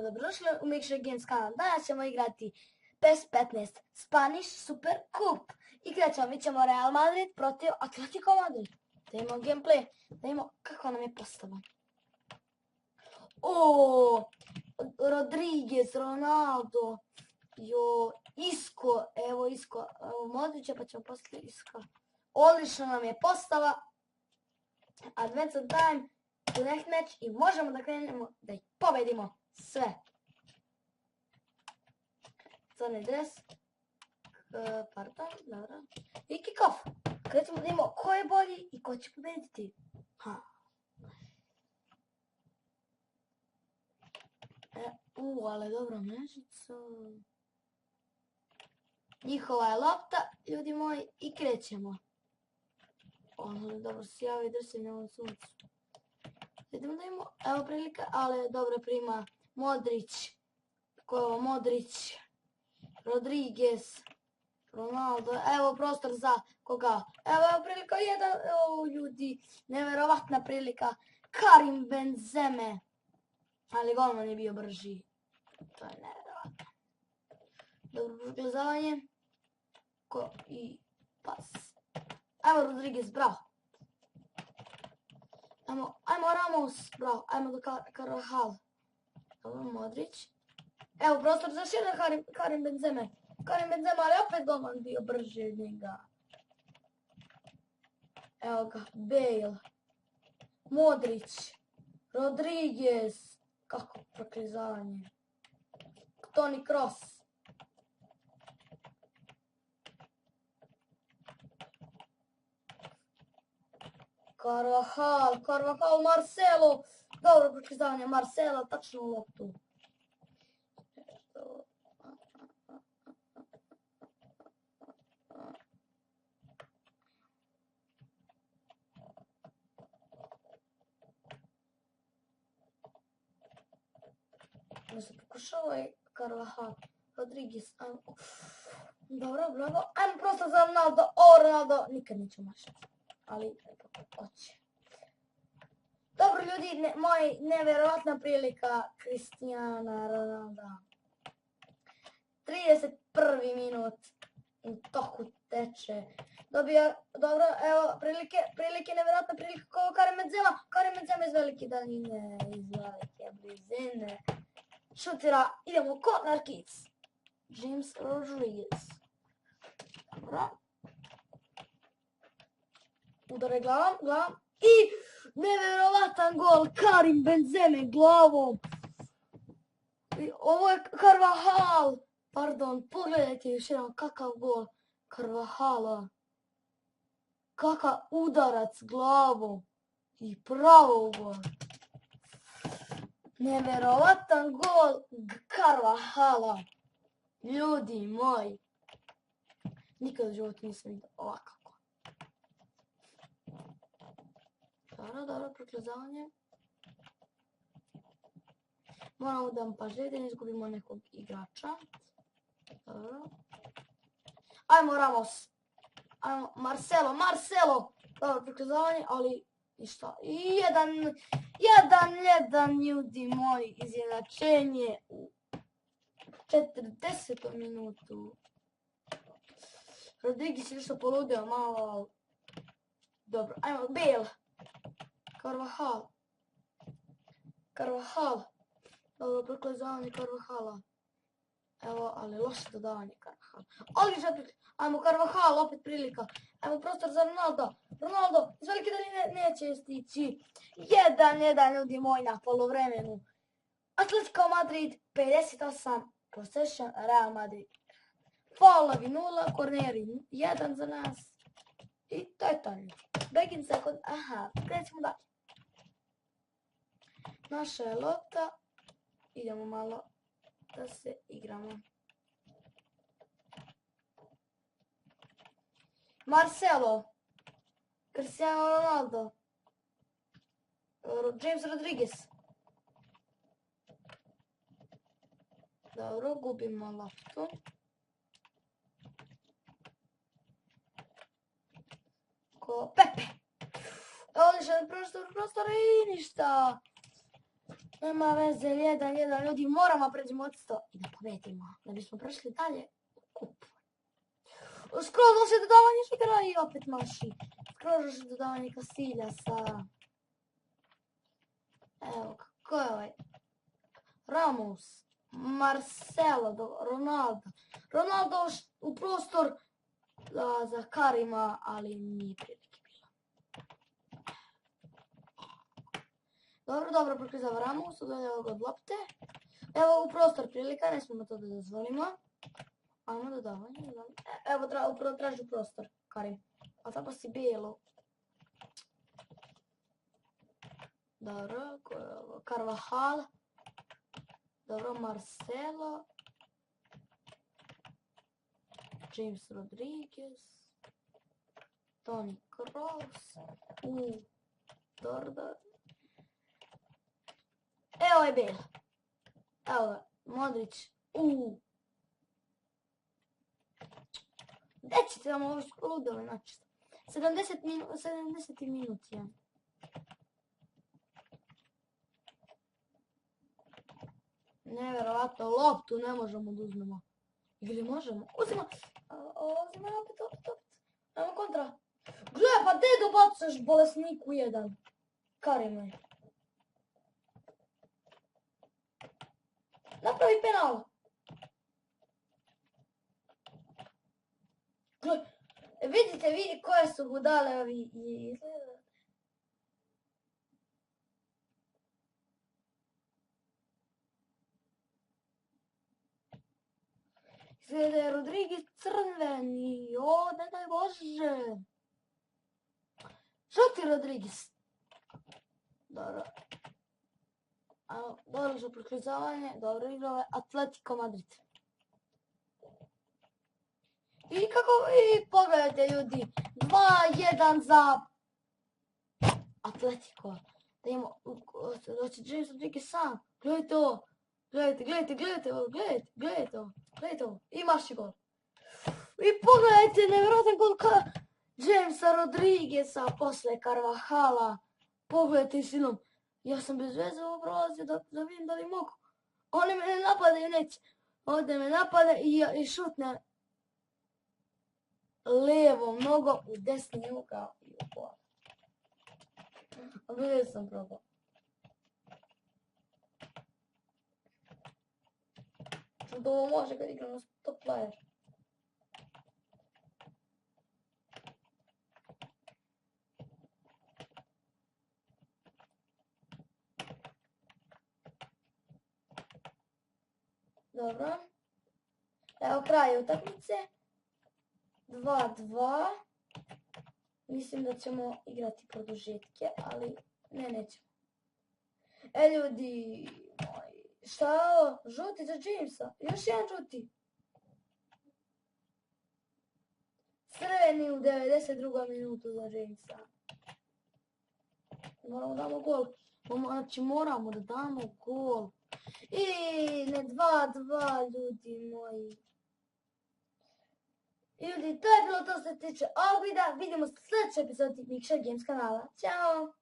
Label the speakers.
Speaker 1: svima dobrodošli u Mixer Games kanal. Danas ćemo igrati PES 15 Spanish Super Cup. Igrat ćemo, mi ćemo Real Madrid protiv Atletico Madrid. Da imamo gameplay, da imamo kako nam je postava. O, Rodriguez, Ronaldo, Isco, evo Isco, Modrića pa ćemo poslije Iska. Odlično nam je postava. Advanced time. U next match i možemo da krenemo da ih pobedimo sve. Crni dres. Pardon, dobro. I kick off. Krećemo da imamo ko je bolji i ko će pobediti. Ali dobro mrežica. Njihova je lopta, ljudi moji, i krećemo. Dobro se javi drsim na ovom suncu. Vidimo da imamo, evo prilika, ali dobro prima Modrić, Modrić, Rodriguez, Ronaldo, evo prostor za koga, evo prilika jedan, ljudi, nevjerovatna prilika, Karim Benzeme, ali golman je bio brži, to je nevjerovatno. Dobro proglezavanje, i pas, evo Rodriguez, bravo. Ajmo Ramos, bravo, ajmo do Carvajal. Dobro, Modrić. Evo prostor za jedan Karim Benzeme. Karim Benzema, ali opet golman bio brži od njega. Evo ga, Bale. Modrić. Rodriguez. Kako proklizavanje. Toni Kroos. Carvajal, Marcelo, dobro proklizavanje Marcela, tačno u loptu. Da se pokušava i Carvajal, Rodriguez, dobro, bravo, ajmo prosto za Ronaldo, Ronaldo, nikad neću mašati. Ali hoće. Dobro ljudi, moj nevjerovatna prilika Cristiano Ronaldo. 31. minut u toku teče. Dobija, dobro, evo prilike, nevjerojatna prilika kao Karim Benzema iz velike daljine, iz velike blizine. Šutira, idemo corner kicks. James Rodriguez. Dobro. Udare glavom i nevjerovatan gol Karim Benzeme glavom. Ovo je Carvajal. Pardon, pogledajte još jedan kakav gol Carvajala. Kakav udarac glavom. I pravo gol. Nevjerovatan gol Carvajala. Ljudi moji. Nikad u životu nisam vidio ovakav. Dobro, proklizavanje. Moramo da vam pažnje da ne izgubimo nekog igrača. Dobro. Ajmo Ramos. Ajmo Marcelo. Dobro, proklizavanje, ali ništa. I jedan ljudi moji, izjednačenje u 40. minutu. Rodriguez je nešto poludio malo. Dobro, ajmo Bale. Carvajal. Dobro, proklizavanje Carvajala. Evo, ali loše dodavanje Carvajala. Ajmo Carvajal, opet prilika. Ajmo prostor za Ronaldo. Ronaldo, iz velike daljine neće stići. 1-1 ljudi moji na polovremenu. Atletico Madrid 58, possession Real Madrid. Faulovi 0, korneri 1 za nas. I to je to. Begin second, krećemo dalje. Naša je lopta. Idemo malo da se igramo. Marcelo. Cristiano Ronaldo. James Rodriguez. Dobro, gubimo loptu. Pepe. Odličan prostor i ništa. Nema veze, 1-1, ljudi, moramo preći mocito i da pobedimo. Da bismo prešli dalje u kup. Skroz loše dodavanje šutera i opet maši. Skroz loše dodavanje Kasiljasa. Evo, kako je ovaj? Ramos, Marcelo, Ronaldo. Ronaldo u prostor za Karima, ali nije prilike bilo. Dobro, proklizava Ramos, udaljava ga od lopte. Evo u prostor prilika, ne smijemo to da dozvolimo. Ajmo dodavanje. Evo upravo traži prostor, Karim. A tako si bijelo. Dobro, Carvajal. Dobro, Marcelo. James Rodriguez. Toni Kroos. Dorda. Evo je Bale. Evo ga, Modrić. Gdje ćete vam ovo ludili načisto? 70 minut je. Nevjerovatno, loptu ne možemo da uzmemo. Ili možemo? Uzimo opet. Nemo kontra. Gle, pa gdje dobacuješ bolesniku jedan? Karime. Napravi penal. Gle, vidite koje su budale ovi i... Izgleda je Rodriguez crveni, ne daj Bože. Žuti Rodriguez. Dobro. Dobro za priključavanje, dobro igrao Atletico Madrid. I pogledajte ljudi, 2-1 za Atletico. Da imamo, doći James Rodriguez sam, gledajte ovo. Gledajte ovo. I maši gol. I pogledajte, nevjerojatan gol Jamesa Rodrigueza posle Carvajala. Pogledajte silom. Ja sam bez veze ovo prolazio da vidim da li mogu. Oni me ne napadaju, neće. Ovdje me napada i šutne lijevom nogom u desni ugao i u gol. A gdje sam probao. Da ovo može kad igramo top player. Dobro. Evo kraj utakmice. 2-2. Mislim da ćemo igrati produžetke, ali nećemo. Ljudi moji. Šta je ovo? Žuti za Jamesa. Još jedan žuti. Crveni u 92. minutu za Jamesa. Moramo da damo gol. Znači moramo da damo gol. I ne 2-2 ljudi moji. Ljudi, to je bilo to što se tiče ovog videa. Vidimo se u sljedećoj epizodi Mikša Games kanala. Ćao!